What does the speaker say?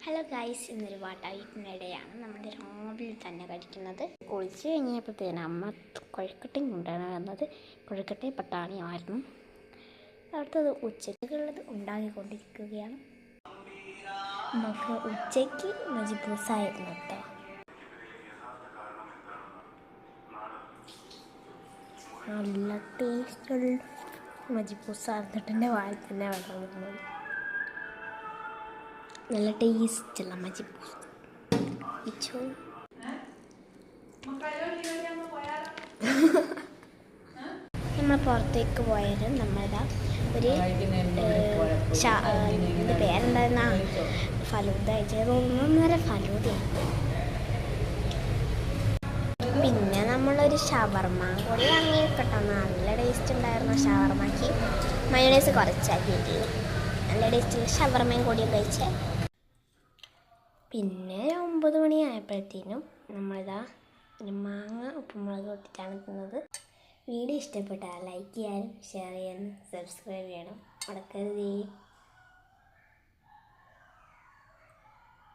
Hello guys, ഇന്നൊരു വാട്ടായിട്ടിനിടെയാണ് നമ്മൾ രാവിലെ തന്നെ കഴിക്കുന്നത്. കുളിച്ച് കഴിഞ്ഞപ്പോഴത്തേനും അമ്മ കൊഴുക്കട്ടയും കൊണ്ടാണ് വന്നത്. കൊഴുക്കട്ടയും പട്ടാണിയായിരുന്നു. അടുത്തത് ഉച്ചയ്ക്കുള്ളത് ഉണ്ടാക്കിക്കൊണ്ടിരിക്കുകയാണ്. നമുക്ക് ഉച്ചയ്ക്ക് മജിബൂസായിരുന്നു കേട്ടോ. നല്ല ടേസ്റ്റുള്ള മജിബൂസായിരുന്നിട്ട് എൻ്റെ വായിൽ തന്നെ വെള്ളം വരുന്നത്. നല്ല ടേസ്റ്റുള്ള മജിബൂസ് നമ്മൾ പുറത്തേക്ക് പോയത് നമ്മളിതാ ഒരു ഇതിൻ്റെ പേരെന്തായിരുന്ന ഫലൂദ തോന്നുന്നേരെ ഫലൂദയാണ്. പിന്നെ നമ്മളൊരു ഷവർമ്മ കൂടി വാങ്ങി കേട്ടോ. നല്ല ടേസ്റ്റ് ഉണ്ടായിരുന്നു ഷവർമ്മയ്ക്ക്. മയോണൈസ് കുറച്ചാക്കിയിട്ട് നല്ല ടേസ്റ്റുള്ള ഷവർമ്മയും കൂടി കഴിച്ചേ. പിന്നെ 9 മണിയായപ്പോഴത്തേനും നമ്മളിതാ ഒരു മാങ്ങ ഉപ്പുമുളക് ഇട്ടിട്ടാണ് തിന്നത്. വീഡിയോ ഇഷ്ടപ്പെട്ടാൽ ലൈക്ക് ചെയ്യാനും ഷെയർ ചെയ്യാനും സബ്സ്ക്രൈബ് ചെയ്യണം മറക്കരുതേ.